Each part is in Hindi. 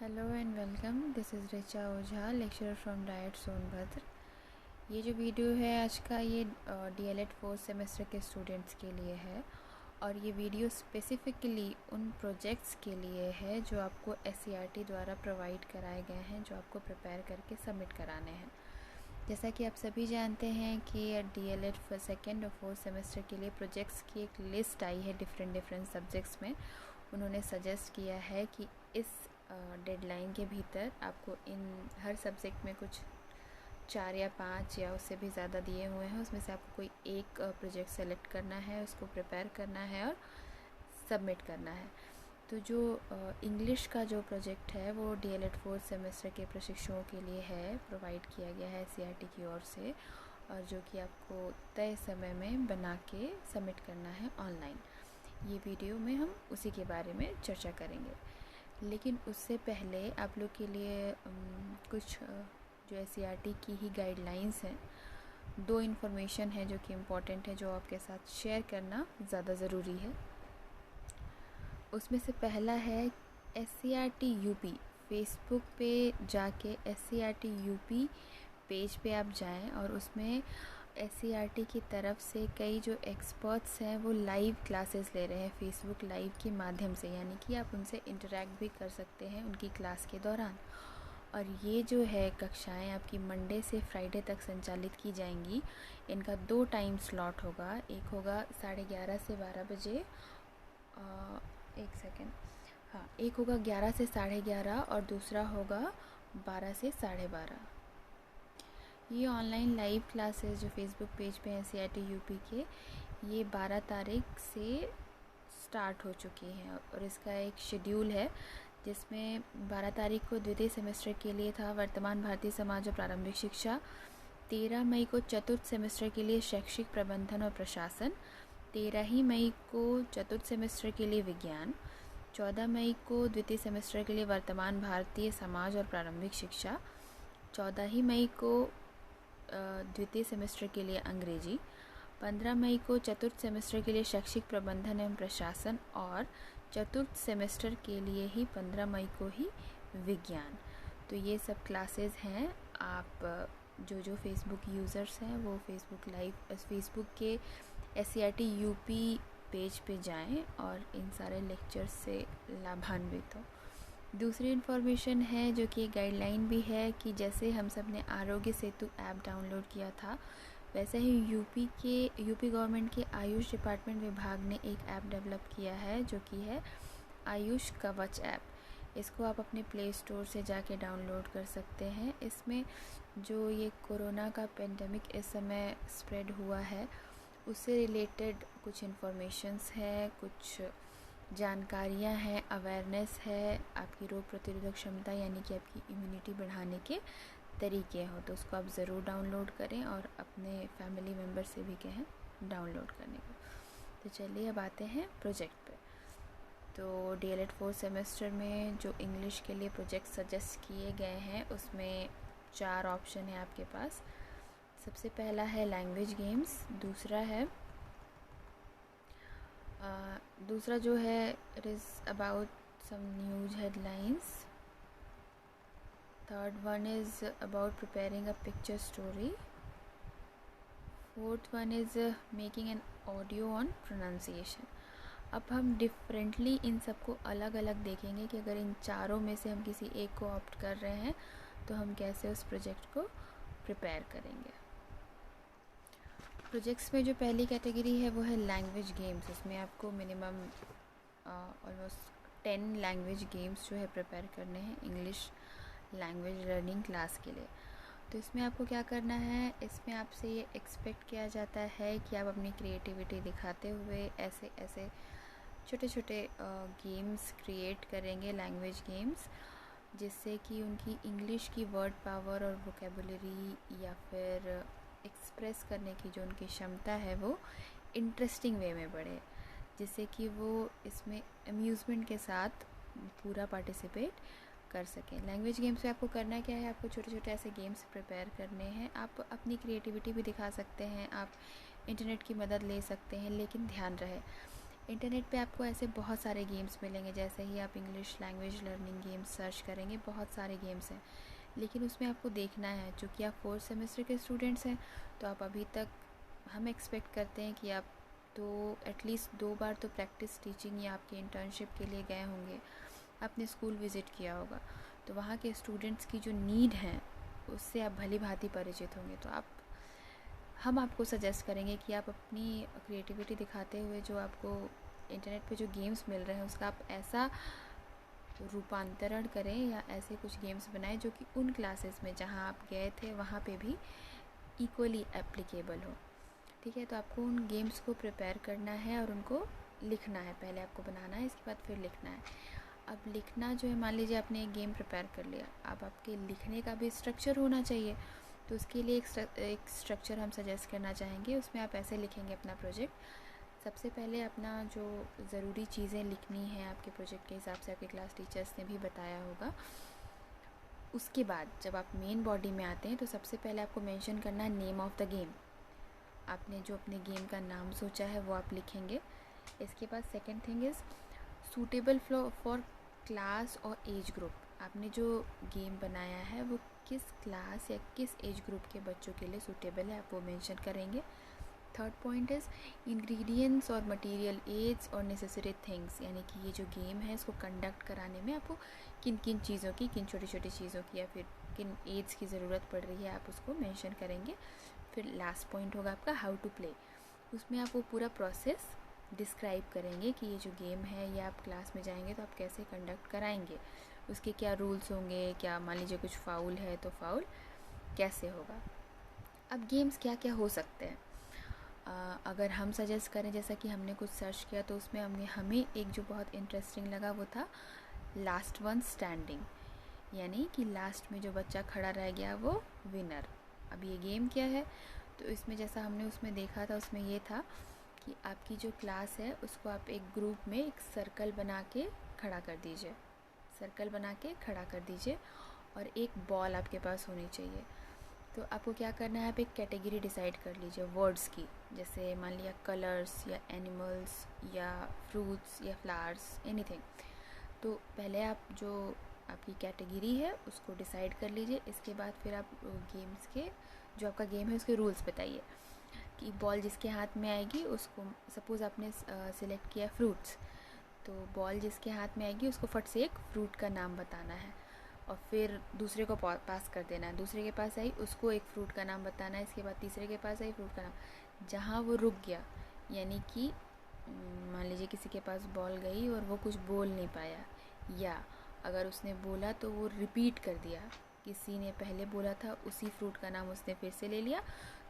Hello and welcome. This is Richa Ojha, lecturer from diet Sonbhadra. ये जो वीडियो है आज का, ये डीएलएड फोर्थ सेमेस्टर के स्टूडेंट्स के लिए है और ये वीडियो स्पेसिफ़िकली उन प्रोजेक्ट्स के लिए है जो आपको एससीईआरटी द्वारा प्रोवाइड कराए गए हैं, जो आपको प्रिपेयर करके सबमिट कराने हैं। जैसा कि आप सभी जानते हैं कि डीएलएड सेकेंड और फोर्थ सेमेस्टर के लिए प्रोजेक्ट्स की एक लिस्ट आई है डिफरेंट सब्जेक्ट्स में। उन्होंने सजेस्ट किया है कि इस डेडलाइन के भीतर आपको इन हर सब्जेक्ट में कुछ 4 या 5 या उससे भी ज़्यादा दिए हुए हैं, उसमें से आपको कोई एक प्रोजेक्ट सेलेक्ट करना है, उसको प्रिपेयर करना है और सबमिट करना है। तो जो इंग्लिश का जो प्रोजेक्ट है वो डीएलएड फोर्थ सेमेस्टर के प्रशिक्षुओं के लिए है, प्रोवाइड किया गया है सीआरटी की ओर से, और जो कि आपको तय समय में बना के सबमिट करना है ऑनलाइन। ये वीडियो में हम उसी के बारे में चर्चा करेंगे, लेकिन उससे पहले आप लोग के लिए कुछ जो एससीईआरटी की ही गाइडलाइंस हैं, 2 इन्फॉर्मेशन है जो कि इम्पॉर्टेंट है, जो आपके साथ शेयर करना ज़्यादा ज़रूरी है। उसमें से पहला है एससीईआरटी यूपी। फेसबुक पे जाके एससीईआरटी यूपी पेज पे आप जाएं और उसमें एससीईआरटी की तरफ से कई जो एक्सपर्ट्स हैं वो लाइव क्लासेस ले रहे हैं फेसबुक लाइव के माध्यम से, यानी कि आप उनसे इंटरेक्ट भी कर सकते हैं उनकी क्लास के दौरान। और ये जो है कक्षाएं आपकी मंडे से फ्राइडे तक संचालित की जाएंगी। इनका 2 टाइम स्लॉट होगा, एक होगा 11:30 से 12 बजे, एक सेकेंड, हाँ, एक होगा 11 से 11:30 और दूसरा होगा 12 से 12:30। ये ऑनलाइन लाइव क्लासेस जो फेसबुक पेज पे हैं एससीईआरटी यूपी के, ये 12 तारीख से स्टार्ट हो चुकी हैं और इसका एक शेड्यूल है जिसमें 12 तारीख को द्वितीय सेमेस्टर के लिए था वर्तमान भारतीय समाज और प्रारंभिक शिक्षा, 13 मई को चतुर्थ सेमेस्टर के लिए शैक्षिक प्रबंधन और प्रशासन, 13 ही मई को चतुर्थ सेमेस्टर के लिए विज्ञान, 14 मई को द्वितीय सेमेस्टर के लिए वर्तमान भारतीय समाज और प्रारंभिक शिक्षा, 14 ही मई को द्वितीय सेमेस्टर के लिए अंग्रेजी, 15 मई को चतुर्थ सेमेस्टर के लिए शैक्षिक प्रबंधन एवं प्रशासन और चतुर्थ सेमेस्टर के लिए ही 15 मई को ही विज्ञान। तो ये सब क्लासेस हैं। आप जो फेसबुक यूज़र्स हैं वो फेसबुक के एससीईआरटी यूपी पेज पे जाएं और इन सारे लेक्चर्स से लाभान्वित हो। दूसरी इन्फॉर्मेशन है जो कि एक गाइडलाइन भी है कि जैसे हम सब ने आरोग्य सेतु ऐप डाउनलोड किया था, वैसे ही यूपी गवर्नमेंट के आयुष डिपार्टमेंट विभाग ने एक ऐप डेवलप किया है जो कि है आयुष कवच ऐप। इसको आप अपने प्ले स्टोर से जाके डाउनलोड कर सकते हैं। इसमें जो ये कोरोना का पेंडेमिक इस समय स्प्रेड हुआ है उससे रिलेटेड कुछ इन्फॉर्मेशंस है, कुछ जानकारियाँ हैं, अवेयरनेस है, आपकी रोग प्रतिरोधक क्षमता यानी कि आपकी इम्यूनिटी बढ़ाने के तरीके हो, तो उसको आप ज़रूर डाउनलोड करें और अपने फैमिली मेम्बर से भी कहें डाउनलोड करने को। तो चलिए अब आते हैं प्रोजेक्ट पे। तो डीएलएड फोर्थ सेमेस्टर में जो इंग्लिश के लिए प्रोजेक्ट सजेस्ट किए गए हैं उसमें 4 ऑप्शन है आपके पास। सबसे पहला है लैंग्वेज गेम्स, दूसरा जो है it is about some news headlines, third one is about preparing a picture story, fourth one is making an audio on pronunciation. अब हम डिफरेंटली इन सबको अलग अलग देखेंगे कि अगर इन चारों में से हम किसी एक को ऑप्ट कर रहे हैं तो हम कैसे उस प्रोजेक्ट को प्रिपेयर करेंगे। प्रोजेक्ट्स में जो पहली कैटेगरी है वो है लैंग्वेज गेम्स। उसमें आपको मिनिमम ऑलमोस्ट 10 लैंग्वेज गेम्स जो है प्रिपेयर करने हैं इंग्लिश लैंग्वेज लर्निंग क्लास के लिए। तो इसमें आपको क्या करना है, इसमें आपसे ये एक्सपेक्ट किया जाता है कि आप अपनी क्रिएटिविटी दिखाते हुए ऐसे ऐसे छोटे छोटे गेम्स क्रिएट करेंगे, लैंग्वेज गेम्स, जिससे कि उनकी इंग्लिश की वर्ड पावर और वोकेबुलरी या फिर एक्सप्रेस करने की जो उनकी क्षमता है वो इंटरेस्टिंग वे में बढ़े, जिससे कि वो इसमें अम्यूज़मेंट के साथ पूरा पार्टिसिपेट कर सकें। लैंग्वेज गेम्स में आपको करना क्या है, आपको छोटे छोटे ऐसे गेम्स प्रिपेयर करने हैं। आप अपनी क्रिएटिविटी भी दिखा सकते हैं, आप इंटरनेट की मदद ले सकते हैं, लेकिन ध्यान रहे इंटरनेट पे आपको ऐसे बहुत सारे गेम्स मिलेंगे, जैसे ही आप English language learning games search करेंगे बहुत सारे गेम्स हैं, लेकिन उसमें आपको देखना है, चूँकि आप 4th सेमेस्टर के स्टूडेंट्स हैं तो आप अभी तक, हम एक्सपेक्ट करते हैं कि आप तो एटलीस्ट 2 बार तो प्रैक्टिस टीचिंग या आपके इंटर्नशिप के लिए गए होंगे, आपने स्कूल विज़िट किया होगा, तो वहाँ के स्टूडेंट्स की जो नीड है उससे आप भली भांति परिचित होंगे। तो हम आपको सजेस्ट करेंगे कि आप अपनी क्रिएटिविटी दिखाते हुए जो आपको इंटरनेट पे जो गेम्स मिल रहे हैं उसका आप ऐसा रूपांतरण करें या ऐसे कुछ गेम्स बनाएं जो कि उन क्लासेस में जहां आप गए थे वहां पे भी इक्वली एप्लीकेबल हो। ठीक है, तो आपको उन गेम्स को प्रिपेयर करना है और उनको लिखना है। पहले आपको बनाना है, इसके बाद फिर लिखना है। अब लिखना जो है, मान लीजिए आपने एक गेम प्रिपेयर कर लिया, अब आपके लिखने का भी स्ट्रक्चर होना चाहिए, तो उसके लिए एक स्ट्रक्चर हम सजेस्ट करना चाहेंगे। उसमें आप ऐसे लिखेंगे अपना प्रोजेक्ट। सबसे पहले अपना जो ज़रूरी चीज़ें लिखनी है आपके प्रोजेक्ट के हिसाब से आपके क्लास टीचर्स ने भी बताया होगा। उसके बाद जब आप मेन बॉडी में आते हैं तो सबसे पहले आपको मेंशन करना है नेम ऑफ़ द गेम। आपने जो अपने गेम का नाम सोचा है वो आप लिखेंगे। इसके बाद second thing is suitable for class और एज ग्रुप। आपने जो गेम बनाया है वो किस क्लास या किस एज ग्रुप के बच्चों के लिए सूटेबल है, आप वो मेंशन करेंगे। थर्ड पॉइंट इज़ इंग्रेडिएंट्स और मटेरियल, एड्स और नेसेसरी थिंग्स, यानी कि ये जो गेम है इसको कंडक्ट कराने में आपको किन किन चीज़ों की, किन छोटी छोटी चीज़ों की या फिर किन एड्स की ज़रूरत पड़ रही है, आप उसको मेंशन करेंगे। फिर लास्ट पॉइंट होगा आपका हाउ टू प्ले। उसमें आप वो पूरा प्रोसेस डिस्क्राइब करेंगे कि ये जो गेम है ये आप क्लास में जाएंगे तो आप कैसे कंडक्ट कराएंगे, उसके क्या रूल्स होंगे, क्या मान लीजिए कुछ फाउल है तो फाउल कैसे होगा। अब गेम्स क्या क्या हो सकते हैं, अगर हम सजेस्ट करें, जैसा कि हमने कुछ सर्च किया तो उसमें हमें एक जो बहुत इंटरेस्टिंग लगा वो था लास्ट वन स्टैंडिंग, यानी कि लास्ट में जो बच्चा खड़ा रह गया वो विनर। अब ये गेम क्या है, तो इसमें जैसा हमने उसमें देखा था उसमें ये था कि आपकी जो क्लास है उसको आप एक ग्रुप में एक सर्कल बना के खड़ा कर दीजिए, सर्कल बना के खड़ा कर दीजिए और एक बॉल आपके पास होनी चाहिए। तो आपको क्या करना है, आप एक कैटेगरी डिसाइड कर लीजिए वर्ड्स की, जैसे मान लिया कलर्स या एनिमल्स या फ्रूट्स या फ्लावर्स, एनीथिंग। तो पहले आप जो आपकी कैटेगरी है उसको डिसाइड कर लीजिए। इसके बाद फिर आप गेम्स के, जो आपका गेम है उसके रूल्स बताइए कि बॉल जिसके हाथ में आएगी उसको, सपोज़ आपने सिलेक्ट किया फ्रूट्स, तो बॉल जिसके हाथ में आएगी उसको फट से एक फ्रूट का नाम बताना है और फिर दूसरे को पास कर देना है। दूसरे के पास आई उसको एक फ्रूट का नाम बताना है, इसके बाद तीसरे के पास आई फ्रूट का नाम। जहाँ वो रुक गया, यानी कि मान लीजिए किसी के पास बॉल गई और वो कुछ बोल नहीं पाया, या अगर उसने बोला तो वो रिपीट कर दिया, किसी ने पहले बोला था उसी फ्रूट का नाम उसने फिर से ले लिया,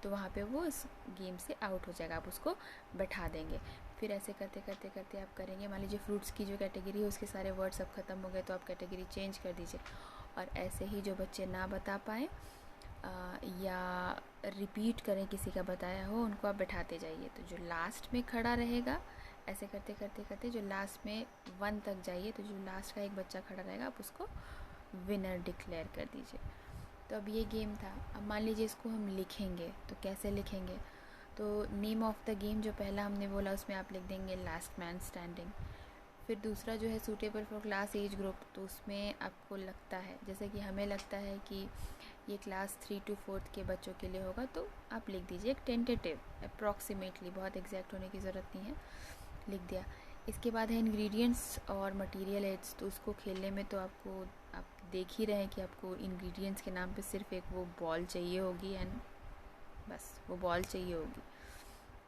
तो वहाँ पे वो इस गेम से आउट हो जाएगा, आप उसको बैठा देंगे। फिर ऐसे करते करते करते आप करेंगे। मान लीजिए फ्रूट्स की जो कैटेगरी है उसके सारे वर्ड्स अब ख़त्म हो गए तो आप कैटेगरी चेंज कर दीजिए, और ऐसे ही जो बच्चे ना बता पाएँ या रिपीट करें किसी का बताया हो उनको आप बैठाते जाइए। तो जो लास्ट में खड़ा रहेगा, ऐसे करते करते करते जो लास्ट में 1 तक जाइए, तो जो लास्ट का एक बच्चा खड़ा रहेगा आप उसको विनर डिक्लेयर कर दीजिए। तो अब ये गेम था। अब मान लीजिए इसको हम लिखेंगे, तो कैसे लिखेंगे, तो नेम ऑफ़ द गेम जो पहला हमने बोला उसमें आप लिख देंगे लास्ट मैन स्टैंडिंग। फिर दूसरा जो है suitable for class age group, तो उसमें आपको लगता है, जैसे कि हमें लगता है कि ये क्लास 3 to 4 के बच्चों के लिए होगा, तो आप लिख दीजिए एक टेंटेटिव अप्रॉक्सीमेटली, बहुत एग्जैक्ट होने की ज़रूरत नहीं है, लिख दिया। इसके बाद है इंग्रेडिएंट्स और मटेरियल एड्स, तो उसको खेलने में तो आपको, आप देख ही रहे हैं कि आपको इंग्रेडिएंट्स के नाम पे सिर्फ एक वो बॉल चाहिए होगी एंड बस वो बॉल चाहिए होगी।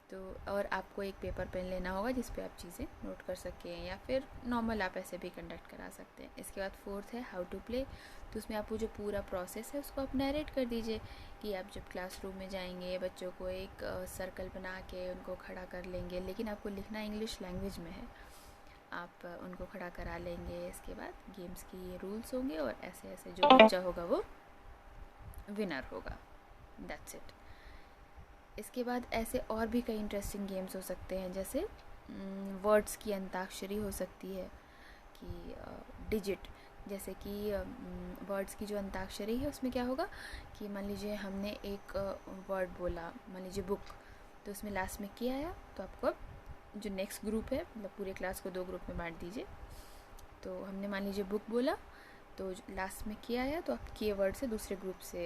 तो और आपको एक पेपर पेन लेना होगा जिस पे आप चीज़ें नोट कर सकें, या फिर नॉर्मल आप ऐसे भी कंडक्ट करा सकते हैं। इसके बाद फोर्थ है हाउ टू प्ले, तो उसमें आपको जो पूरा प्रोसेस है उसको आप नरेट कर दीजिए कि आप जब क्लासरूम में जाएंगे बच्चों को एक सर्कल बना के उनको खड़ा कर लेंगे, लेकिन आपको लिखना इंग्लिश लैंग्वेज में है, आप उनको खड़ा करा लेंगे। इसके बाद गेम्स की ये रूल्स होंगे और ऐसे ऐसे जो बच्चा होगा वो विनर होगा, दैट्स इट। इसके बाद ऐसे और भी कई इंटरेस्टिंग गेम्स हो सकते हैं, जैसे वर्ड्स की अंताक्षरी हो सकती है कि डिजिट, जैसे कि वर्ड्स की जो अंताक्षरी है उसमें क्या होगा कि मान लीजिए हमने एक वर्ड बोला, मान लीजिए बुक, तो उसमें लास्ट में क्या आया, तो आपको अब जो नेक्स्ट ग्रुप है, मतलब पूरे क्लास को 2 ग्रुप में बांट दीजिए। तो हमने मान लीजिए बुक बोला, तो लास्ट में के आया तो आप के वर्ड से दूसरे ग्रुप से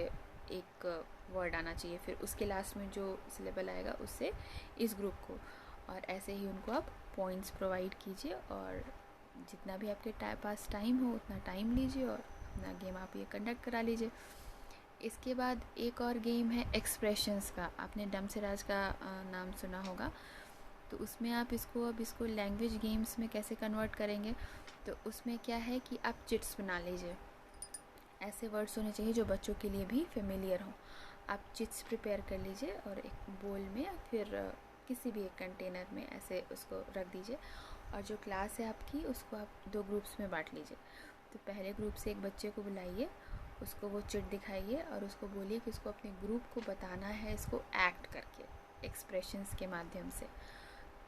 एक वर्ड आना चाहिए, फिर उसके लास्ट में जो सिलेबल आएगा उससे इस ग्रुप को, और ऐसे ही उनको आप पॉइंट्स प्रोवाइड कीजिए, और जितना भी आपके पास टाइम हो उतना टाइम लीजिए और अपना गेम आप ये कंडक्ट करा लीजिए। इसके बाद एक और गेम है एक्सप्रेशंस का। आपने डम से राज का नाम सुना होगा, तो उसमें आप इसको लैंग्वेज गेम्स में कैसे कन्वर्ट करेंगे, तो उसमें क्या है कि आप चिट्स बना लीजिए। ऐसे वर्ड्स होने चाहिए जो बच्चों के लिए भी फेमिलियर हों। आप चिट्स प्रिपेयर कर लीजिए और एक बोल में या फिर किसी भी एक कंटेनर में ऐसे उसको रख दीजिए, और जो क्लास है आपकी उसको आप 2 ग्रुप्स में बांट लीजिए। तो पहले ग्रुप से एक बच्चे को बुलाइए, उसको वो चिट दिखाइए और उसको बोलिए कि उसको अपने ग्रुप को बताना है इसको एक्ट करके, एक्सप्रेशंस के माध्यम से।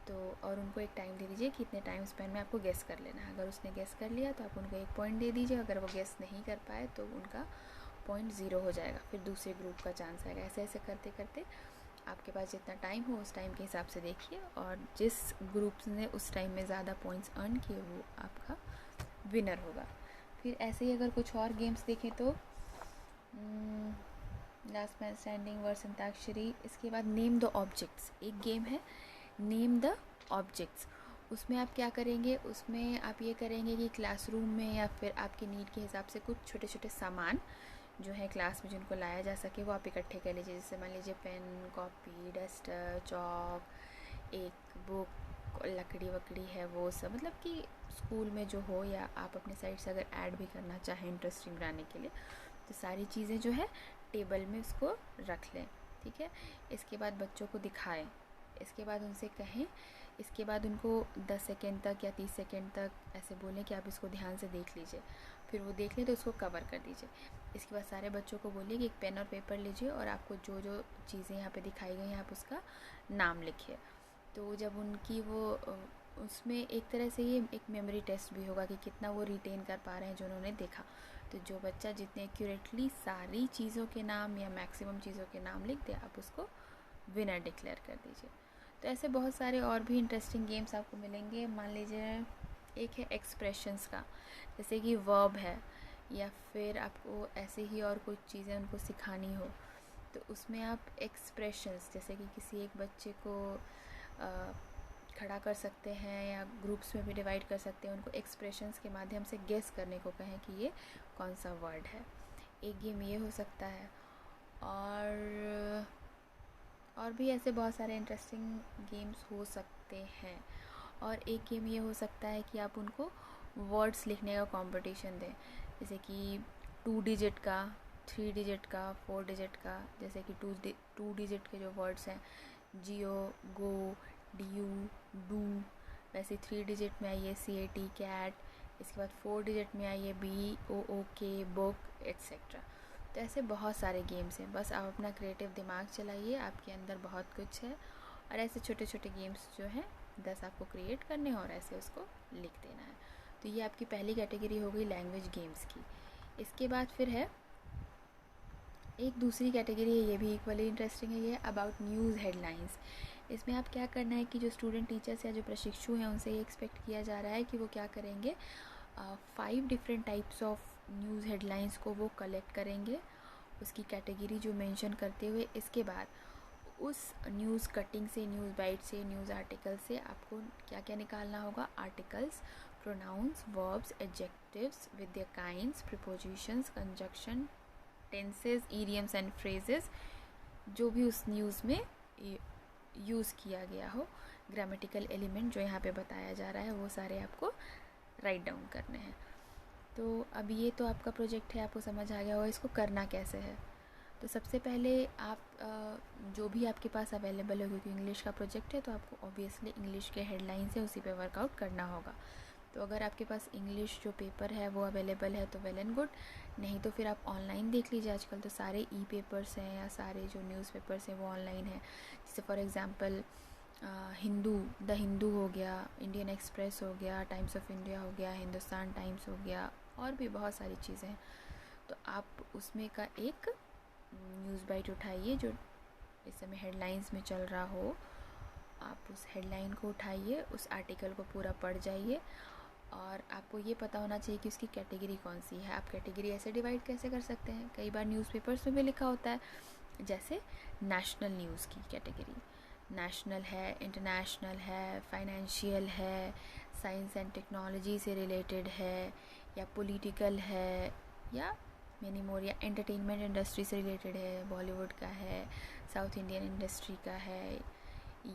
तो और उनको एक टाइम दे दीजिए कि इतने टाइम स्पेन में आपको गेस कर लेना है। अगर उसने गेस कर लिया तो आप उनको 1 पॉइंट दे दीजिए, अगर वो गेस नहीं कर पाए तो उनका पॉइंट 0 हो जाएगा, फिर दूसरे ग्रुप का चांस आएगा। ऐसे ऐसे करते करते आपके पास जितना टाइम हो उस टाइम के हिसाब से देखिए, और जिस ग्रुप ने उस टाइम में ज़्यादा पॉइंट्स अर्न किए वो आपका विनर होगा। फिर ऐसे ही अगर कुछ और गेम्स देखें तो last man standing, words antakshari. इसके बाद नेम द ऑब्जेक्ट्स, एक गेम है नेम द ऑब्जेक्ट्स। उसमें आप क्या करेंगे, उसमें आप ये करेंगे कि क्लासरूम में या फिर आपकी नीड के हिसाब से कुछ छोटे छोटे सामान जो है क्लास में जिनको लाया जा सके वो आप इकट्ठे कर लीजिए। जैसे मान लीजिए पेन, कॉपी, डस्टर, चॉक, एक बुक, लकड़ी वकड़ी है वो सब, मतलब कि स्कूल में जो हो, या आप अपने साइड से अगर ऐड भी करना चाहें इंटरेस्टिंग बनाने के लिए, तो सारी चीज़ें जो है टेबल में उसको रख लें। ठीक है, इसके बाद बच्चों को दिखाएं, इसके बाद उनसे कहें, इसके बाद उनको 10 सेकेंड तक या 30 सेकेंड तक ऐसे बोलें कि आप इसको ध्यान से देख लीजिए, फिर वो देख लें तो उसको कवर कर दीजिए। इसके बाद सारे बच्चों को बोलिए कि एक पेन और पेपर लीजिए और आपको जो जो चीज़ें यहाँ पे दिखाई गई हैं आप उसका नाम लिखिए। तो जब उनकी वो उसमें एक तरह से ये एक मेमोरी टेस्ट भी होगा कि कितना वो रिटेन कर पा रहे हैं जो उन्होंने देखा। तो जो बच्चा जितने एक्यूरेटली सारी चीज़ों के नाम या मैक्सिमम चीज़ों के नाम लिख दे आप उसको विनर डिक्लेयर कर दीजिए। तो ऐसे बहुत सारे और भी इंटरेस्टिंग गेम्स आपको मिलेंगे। मान लीजिए एक है एक्सप्रेशंस का, जैसे कि वर्ब है, या फिर आपको ऐसे ही और कुछ चीज़ें उनको सिखानी हो, तो उसमें आप एक्सप्रेशंस जैसे कि किसी एक बच्चे को खड़ा कर सकते हैं या ग्रुप्स में भी डिवाइड कर सकते हैं, उनको एक्सप्रेशंस के माध्यम से गेस करने को कहें कि ये कौन सा वर्ड है। एक गेम ये हो सकता है, और भी ऐसे बहुत सारे इंटरेस्टिंग गेम्स हो सकते हैं। और एक गेम ये हो सकता है कि आप उनको वर्ड्स लिखने का कंपटीशन दें, जैसे कि 2 डिजिट का, 3 डिजिट का, 4 डिजिट का। जैसे कि 2 डिजिट के जो वर्ड्स हैं जियो, गो, डू, डू, वैसे 3 डिजिट में आइए CAT, कैट। इसके बाद 4 डिजिट में आइए BOOK, बुक, एट्सेट्रा। तो ऐसे बहुत सारे गेम्स हैं, बस आप अपना क्रिएटिव दिमाग चलाइए, आपके अंदर बहुत कुछ है। और ऐसे छोटे छोटे गेम्स जो हैं 10 आपको क्रिएट करने हैं और ऐसे उसको लिख देना है। तो ये आपकी पहली कैटेगरी हो गई लैंग्वेज गेम्स की। इसके बाद फिर है एक दूसरी कैटेगरी है, ये भी इक्वली इंटरेस्टिंग है, ये अबाउट न्यूज़ हेडलाइंस। इसमें आप क्या करना है कि जो स्टूडेंट टीचर्स या जो प्रशिक्षु हैं उनसे ये एक्सपेक्ट किया जा रहा है कि वो क्या करेंगे, 5 different types of news headlines को वो कलेक्ट करेंगे, उसकी कैटेगरी जो मेंशन करते हुए। इसके बाद उस न्यूज़ कटिंग से, न्यूज़ बाइट से, न्यूज़ आर्टिकल से आपको क्या क्या निकालना होगा, articles, pronouns, verbs, adjectives with their kinds, prepositions, conjunction, tenses, idioms and phrases, जो भी उस न्यूज़ में यूज़ किया गया हो, ग्रामेटिकल एलिमेंट जो यहाँ पे बताया जा रहा है वो सारे आपको राइट डाउन करने हैं। तो अब ये तो आपका प्रोजेक्ट है, आपको समझ आ गया होगा इसको करना कैसे है। तो सबसे पहले आप जो भी आपके पास अवेलेबल हो, क्योंकि इंग्लिश का प्रोजेक्ट है तो आपको ऑब्वियसली इंग्लिश के हेडलाइंस है उसी पे वर्कआउट करना होगा। तो अगर आपके पास इंग्लिश जो पेपर है वो अवेलेबल है तो वेल एंड गुड, नहीं तो फिर आप ऑनलाइन देख लीजिए। आजकल तो सारे पेपर्स हैं या सारे जो न्यूज़पेपर्स हैं वो ऑनलाइन है। जैसे फॉर एग्ज़ाम्पल द हिंदू हो गया, इंडियन एक्सप्रेस हो गया, टाइम्स ऑफ इंडिया हो गया, हिंदुस्तान टाइम्स हो गया, और भी बहुत सारी चीज़ें हैं। तो आप उसमें का एक न्यूज़ बाइट उठाइए जो इस समय हेडलाइंस में चल रहा हो, आप उस हेडलाइन को उठाइए, उस आर्टिकल को पूरा पढ़ जाइए और आपको ये पता होना चाहिए कि उसकी कैटेगरी कौन सी है। आप कैटेगरी ऐसे डिवाइड कैसे कर सकते हैं, कई बार न्यूज़पेपर्स में भी लिखा होता है, जैसे नेशनल न्यूज़ की कैटेगरी, नेशनल है, इंटरनेशनल है, फाइनेंशियल है, साइंस एंड टेक्नोलॉजी से रिलेटेड है, या पॉलिटिकल है, या मेनी मोर, या एंटरटेनमेंट इंडस्ट्री से रिलेटेड है, बॉलीवुड का है, साउथ इंडियन इंडस्ट्री का है,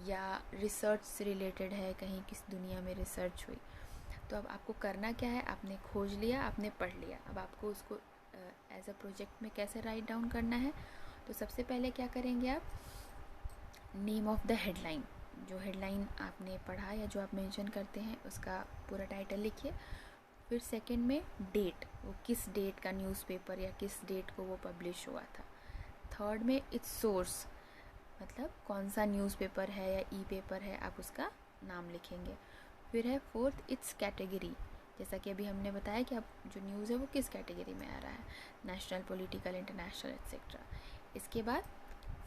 या रिसर्च से रिलेटेड है, कहीं किस दुनिया में रिसर्च हुई। तो अब आपको करना क्या है, आपने खोज लिया, आपने पढ़ लिया, अब आपको उसको एज अ प्रोजेक्ट में कैसे राइट डाउन करना है। तो सबसे पहले क्या करेंगे आप, नेम ऑफ द हेडलाइन, जो हेडलाइन आपने पढ़ा या जो आप मेंशन करते हैं उसका पूरा टाइटल लिखिए। फिर सेकंड में डेट, वो किस डेट का न्यूज़पेपर या किस डेट को वो पब्लिश हुआ था। थर्ड में इट्स सोर्स, मतलब कौन सा न्यूज़पेपर है या ई पेपर है, आप उसका नाम लिखेंगे। फिर है फोर्थ इट्स कैटेगरी, जैसा कि अभी हमने बताया कि आप जो न्यूज़ है वो किस कैटेगरी में आ रहा है, नेशनल, पॉलिटिकल, इंटरनेशनल एक्सेट्रा। इसके बाद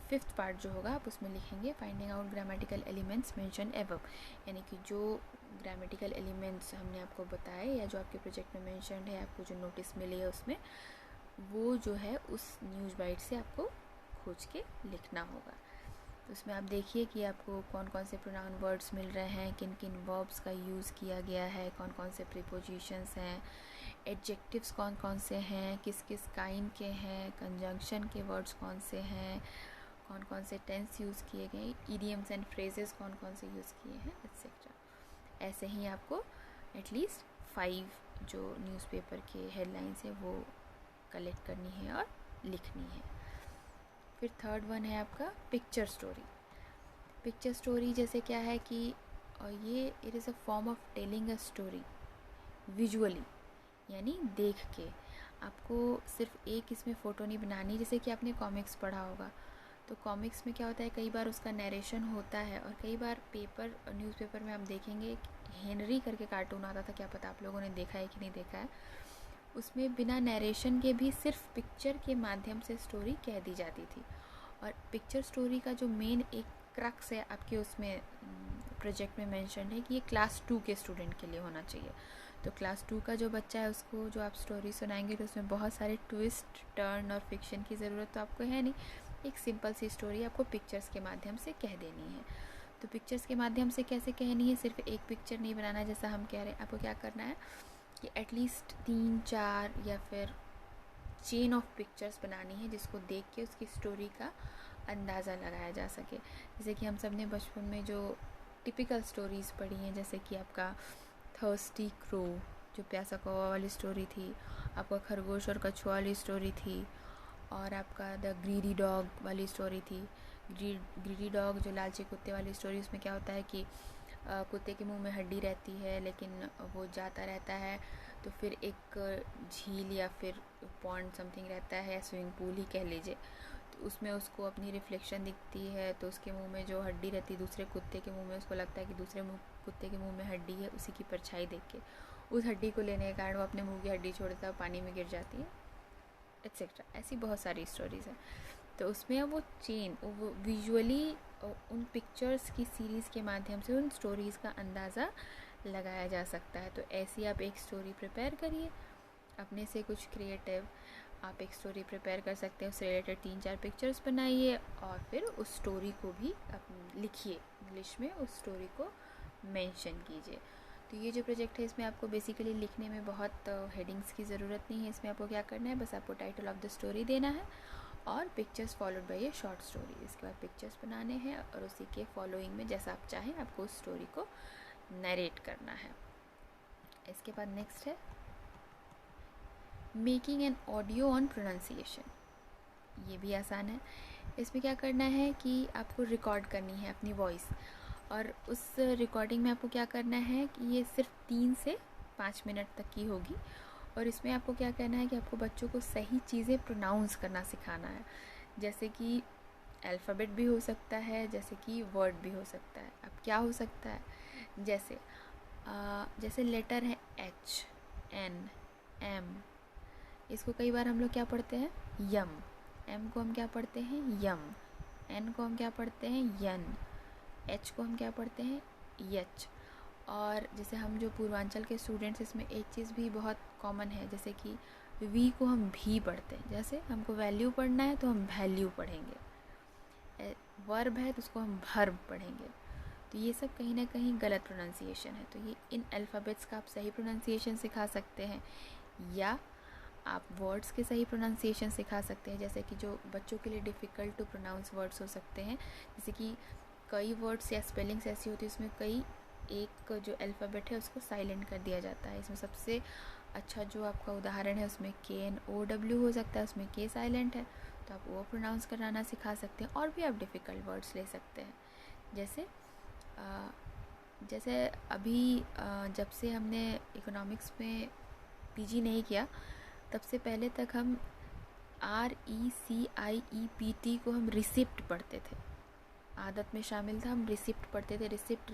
फिफ्थ पार्ट जो होगा आप उसमें लिखेंगे finding out grammatical elements mention above, यानी कि जो ग्रामेटिकल एलिमेंट्स हमने आपको बताए या जो आपके प्रोजेक्ट में मेंशन है, आपको जो नोटिस मिली है उसमें, वो जो है उस न्यूज़ बाइट से आपको खोज के लिखना होगा। तो उसमें आप देखिए कि आपको कौन कौन से प्रोनाउन वर्ड्स मिल रहे हैं, किन किन वर्ब्स का यूज़ किया गया है, कौन कौन से प्रीपोजिशंस हैं, एडजेक्टिव्स कौन कौन से हैं, किस किस काइंड के हैं, कंजंक्शन के वर्ड्स कौन से हैं, कौन कौन से टेंस यूज़ किए गए, इडियम्स एंड फ्रेजेस कौन कौन से यूज़ किए हैं, एक्सेट्रा। ऐसे ही आपको एटलीस्ट 5 जो न्यूज़पेपर के हेडलाइंस है वो कलेक्ट करनी है और लिखनी है। फिर थर्ड वन है आपका पिक्चर स्टोरी। पिक्चर स्टोरी जैसे क्या है कि ये it is a form of telling a story visually, यानी देख के। आपको सिर्फ एक इसमें फ़ोटो नहीं बनानी, जैसे कि आपने कॉमिक्स पढ़ा होगा, तो कॉमिक्स में क्या होता है, कई बार उसका नरेशन होता है, और कई बार पेपर न्यूज़पेपर में आप देखेंगे हेनरी करके कार्टून आता था, क्या पता आप लोगों ने देखा है कि नहीं देखा है, उसमें बिना नरेशन के भी सिर्फ पिक्चर के माध्यम से स्टोरी कह दी जाती थी। और पिक्चर स्टोरी का जो मेन एक क्रक्स है आपके उसमें प्रोजेक्ट में मेंशन है कि ये क्लास 2 के स्टूडेंट के लिए होना चाहिए। तो क्लास 2 का जो बच्चा है उसको जो आप स्टोरी सुनाएंगे तो उसमें बहुत सारे ट्विस्ट, टर्न और फिक्शन की ज़रूरत तो आपको है नहीं, एक सिंपल सी स्टोरी आपको पिक्चर्स के माध्यम से कह देनी है। तो पिक्चर्स के माध्यम से कैसे कहनी है, सिर्फ एक पिक्चर नहीं बनाना जैसा हम कह रहे हैं, आपको क्या करना है कि एटलीस्ट 3-4 या फिर चेन ऑफ पिक्चर्स बनानी है जिसको देख के उसकी स्टोरी का अंदाज़ा लगाया जा सके। जैसे कि हम सब ने बचपन में जो टिपिकल स्टोरीज़ पढ़ी हैं, जैसे कि आपका थर्स्टी क्रो जो प्यासा कौवा वाली स्टोरी थी, आपका खरगोश और कछुआ वाली स्टोरी थी, और आपका द ग्रीडी डॉग वाली स्टोरी थी। ग्रीडी डॉग जो लालची कुत्ते वाली स्टोरी, उसमें क्या होता है कि कुत्ते के मुंह में हड्डी रहती है लेकिन वो जाता रहता है, तो फिर एक झील या फिर पॉन्ड समथिंग रहता है, स्विमिंग पूल ही कह लीजिए, तो उसमें उसको अपनी रिफ्लेक्शन दिखती है, तो उसके मुंह में जो हड्डी रहती है दूसरे कुत्ते के मुंह में, उसको लगता है कि दूसरे कुत्ते के मुंह में हड्डी है, उसी की परछाई देख के उस हड्डी को लेने के कारण वो अपने मुंह की हड्डी छोड़ता है, पानी में गिर जाती है, एक्सेट्रा। ऐसी बहुत सारी स्टोरीज़ हैं। तो उसमें वो चेन, वो विजुअली उन पिक्चर्स की सीरीज़ के माध्यम से उन स्टोरीज़ का अंदाज़ा लगाया जा सकता है। तो ऐसी आप एक स्टोरी प्रिपेयर करिए अपने से, कुछ क्रिएटिव आप एक स्टोरी प्रिपेयर कर सकते हैं, उससे रिलेटेड 3-4 पिक्चर्स बनाइए और फिर उस स्टोरी को भी लिखिए, इंग्लिश में उस स्टोरी को मेंशन कीजिए। तो ये जो प्रोजेक्ट है इसमें आपको बेसिकली लिखने में बहुत हेडिंग्स की ज़रूरत नहीं है। इसमें आपको क्या करना है, बस आपको टाइटल ऑफ द स्टोरी देना है और pictures followed by A short story. इसके बाद पिक्चर्स बनाने हैं और उसी के फॉलोइंग में जैसा आप चाहें आपको उस स्टोरी को नरेट करना है। इसके बाद नेक्स्ट है making an audio on pronunciation. ये भी आसान है। इसमें क्या करना है कि आपको रिकॉर्ड करनी है अपनी वॉइस, और उस रिकॉर्डिंग में आपको क्या करना है कि ये सिर्फ 3 से 5 मिनट तक की होगी, और इसमें आपको क्या करना है कि आपको बच्चों को सही चीज़ें प्रोनाउंस करना सिखाना है। जैसे कि अल्फ़ाबेट भी हो सकता है, जैसे कि वर्ड भी हो सकता है। अब क्या हो सकता है, जैसे लेटर है H, N, M, इसको कई बार हम लोग क्या पढ़ते हैं, यम। M को हम क्या पढ़ते हैं, यम। N को हम क्या पढ़ते हैं, यन। एच को हम क्या पढ़ते हैं, यच। और जैसे हम जो पूर्वांचल के स्टूडेंट्स, इसमें एक चीज़ भी बहुत कॉमन है, जैसे कि वी को हम भी पढ़ते हैं। जैसे हमको वैल्यू पढ़ना है तो हम वैल्यू पढ़ेंगे, वर्ब है तो उसको हम वर्ब पढ़ेंगे। तो ये सब कहीं ना कहीं गलत प्रोनाउंसिएशन है। तो ये इन अल्फ़ाबेट्स का आप सही प्रोनाउंसिएशन सिखा सकते हैं, या आप वर्ड्स के सही प्रोनाउंसिएशन सिखा सकते हैं। जैसे कि जो बच्चों के लिए डिफ़िकल्ट टू प्रोनाउंस वर्ड्स हो सकते हैं, जैसे कि कई वर्ड्स या स्पेलिंग्स ऐसी होती है उसमें कई एक जो अल्फ़ाबेट है उसको साइलेंट कर दिया जाता है। इसमें सबसे अच्छा जो आपका उदाहरण है उसमें KNOW हो सकता है, उसमें के साइलेंट है, तो आप वो प्रोनाउंस कराना सिखा सकते हैं। और भी आप डिफ़िकल्ट वर्ड्स ले सकते हैं, जैसे अभी जब से हमने इकोनॉमिक्स में PG नहीं किया, तब से पहले तक हम RECIEPT को हम रिसिप्ट पढ़ते थे, आदत में शामिल था, हम रिसिप्ट पढ़ते थे, रिसिप्ट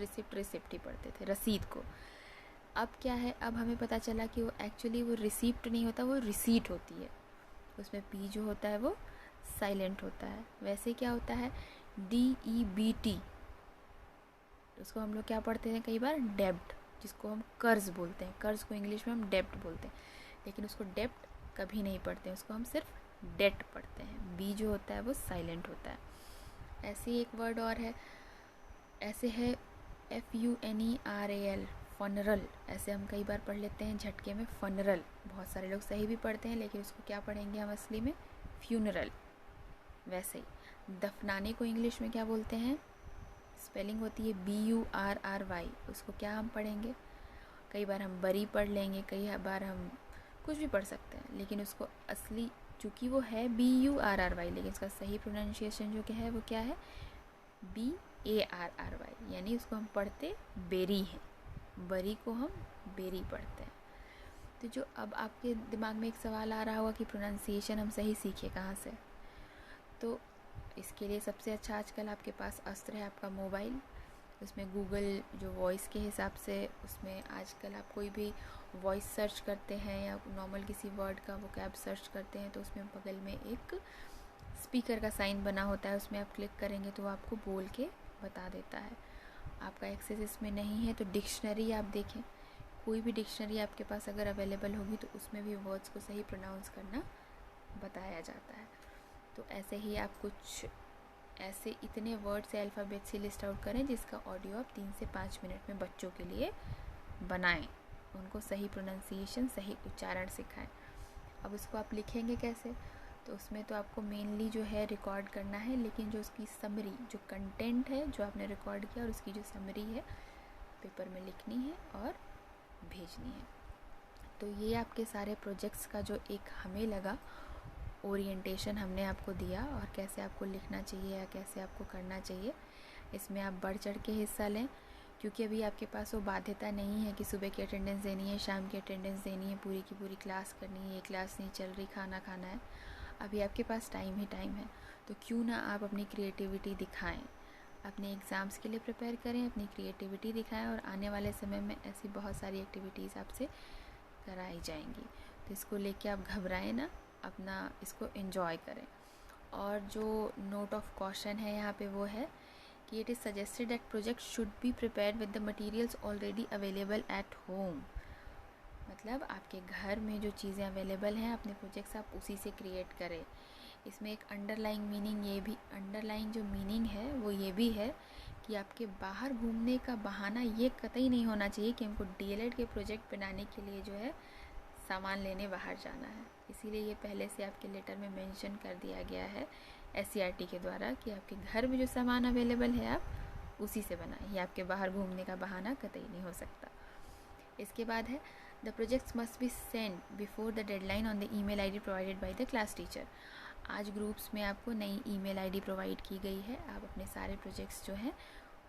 ही पढ़ते थे, रसीद को। अब क्या है, अब हमें पता चला कि वो एक्चुअली वो रिसिप्ट नहीं होता, वो रिसीट होती है। उसमें P जो होता है वो साइलेंट होता है। वैसे क्या होता है, DEBT, उसको हम लोग क्या पढ़ते हैं कई बार, डेब्ट, जिसको हम कर्ज बोलते हैं। कर्ज को इंग्लिश में हम डेब्ट बोलते हैं, लेकिन उसको डेब्ट कभी नहीं पढ़ते हैं, उसको हम सिर्फ डेट पढ़ते हैं। बी जो होता है वो साइलेंट होता है। ऐसे ही एक वर्ड और है, ऐसे है FUNERAL, फनरल। ऐसे हम कई बार पढ़ लेते हैं झटके में फनरल। बहुत सारे लोग सही भी पढ़ते हैं, लेकिन उसको क्या पढ़ेंगे हम असली में, फ्यूनरल। वैसे ही दफनाने को इंग्लिश में क्या बोलते हैं, स्पेलिंग होती है BURRY, उसको क्या हम पढ़ेंगे, कई बार हम बरी पढ़ लेंगे, कई बार हम कुछ भी पढ़ सकते हैं, लेकिन उसको असली चूँकि वो है BURRY, लेकिन उसका सही प्रोनाउंसिएशन जो क्या है वो क्या है, BARRY, यानी उसको हम पढ़ते बेरी हैं, बरी को हम बेरी पढ़ते हैं। तो जो अब आपके दिमाग में एक सवाल आ रहा होगा कि प्रोनाउंसिएशन हम सही सीखे कहाँ से, तो इसके लिए सबसे अच्छा आजकल आपके पास अस्त्र है आपका मोबाइल। उसमें गूगल जो वॉइस के हिसाब से, उसमें आजकल आप कोई भी वॉइस सर्च करते हैं या नॉर्मल किसी वर्ड का वोकैब सर्च करते हैं, तो उसमें बगल में एक स्पीकर का साइन बना होता है, उसमें आप क्लिक करेंगे तो वो आपको बोल के बता देता है। आपका एक्सेस इसमें नहीं है तो डिक्शनरी आप देखें, कोई भी डिक्शनरी आपके पास अगर अवेलेबल होगी तो उसमें भी वर्ड्स को सही प्रोनाउंस करना बताया जाता है। तो ऐसे ही आप कुछ ऐसे इतने वर्ड से अल्फ़ाबेट से लिस्ट आउट करें जिसका ऑडियो आप 3 से 5 मिनट में बच्चों के लिए बनाएं, उनको सही प्रोनाउंसिएशन, सही उच्चारण सिखाएं। अब उसको आप लिखेंगे कैसे, तो उसमें तो आपको मेनली जो है रिकॉर्ड करना है, लेकिन जो उसकी समरी, जो कंटेंट है जो आपने रिकॉर्ड किया और उसकी जो समरी है पेपर में लिखनी है और भेजनी है। तो ये आपके सारे प्रोजेक्ट्स का जो एक हमें लगा ओरिएंटेशन हमने आपको दिया, और कैसे आपको लिखना चाहिए या कैसे आपको करना चाहिए, इसमें आप बढ़ चढ़ के हिस्सा लें, क्योंकि अभी आपके पास वो बाध्यता नहीं है कि सुबह की अटेंडेंस देनी है, शाम की अटेंडेंस देनी है, पूरी की पूरी क्लास करनी है, ये क्लास नहीं चल रही, खाना खाना है। अभी आपके पास टाइम ही टाइम है, तो क्यों ना आप अपनी क्रिएटिविटी दिखाएं, अपने एग्ज़ाम्स के लिए प्रिपेयर करें, अपनी क्रिएटिविटी दिखाएं, और आने वाले समय में ऐसी बहुत सारी एक्टिविटीज़ आपसे कराई जाएंगी। तो इसको लेके आप घबराएं ना, अपना इसको एंजॉय करें। और जो नोट ऑफ कॉशन है यहाँ पे वो है कि it is suggested that project should be prepared with the materials already available at home. मतलब आपके घर में जो चीज़ें अवेलेबल हैं, अपने प्रोजेक्ट्स आप उसी से क्रिएट करें। इसमें एक अंडरलाइंग मीनिंग, ये भी अंडरलाइंग जो मीनिंग है वो ये भी है कि आपके बाहर घूमने का बहाना ये कतई नहीं होना चाहिए कि हमको DLED के प्रोजेक्ट बनाने के लिए जो है सामान लेने बाहर जाना है। इसीलिए ये पहले से आपके लेटर में मेंशन कर दिया गया है SCERT के द्वारा कि आपके घर में जो सामान अवेलेबल है आप उसी से बनाएं, ये आपके बाहर घूमने का बहाना कतई नहीं हो सकता। इसके बाद है the projects must be send before the deadline on the email ID provided by the class teacher. आज ग्रुप्स में आपको नई email ID प्रोवाइड की गई है, आप अपने सारे प्रोजेक्ट्स जो हैं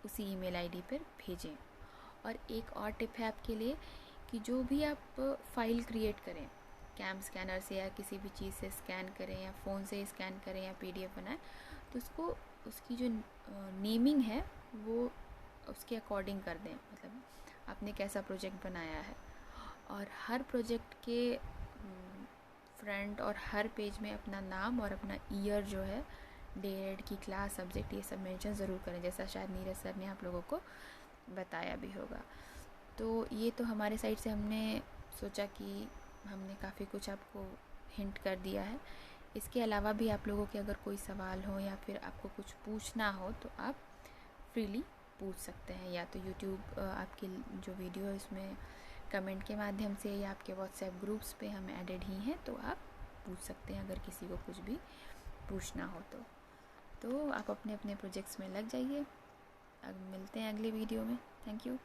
उसी email ID पर भेजें। और एक और टिप है आपके लिए कि जो भी आप फाइल क्रिएट करें, कैम स्कैनर से या किसी भी चीज़ से स्कैन करें या फ़ोन से स्कैन करें या PDF बनाएं, तो उसको उसकी जो नेमिंग है वो उसके अकॉर्डिंग कर दें, मतलब आपने कैसा प्रोजेक्ट बनाया है। और हर प्रोजेक्ट के फ्रंट और हर पेज में अपना नाम और अपना ईयर जो है डीएलएड की क्लास, सब्जेक्ट, ये सब मेंशन ज़रूर करें, जैसा शायद नीरज सर ने आप लोगों को बताया भी होगा। तो ये तो हमारे साइड से हमने सोचा कि हमने काफ़ी कुछ आपको हिंट कर दिया है। इसके अलावा भी आप लोगों के अगर कोई सवाल हो या फिर आपको कुछ पूछना हो तो आप फ्रीली पूछ सकते हैं, या तो यूट्यूब आपकी जो वीडियो है उसमें कमेंट के माध्यम से, या आपके व्हाट्सएप ग्रुप्स पे हम एडेड ही हैं, तो आप पूछ सकते हैं अगर किसी को कुछ भी पूछना हो तो आप अपने अपने प्रोजेक्ट्स में लग जाइए। अब मिलते हैं अगले वीडियो में। Thank you.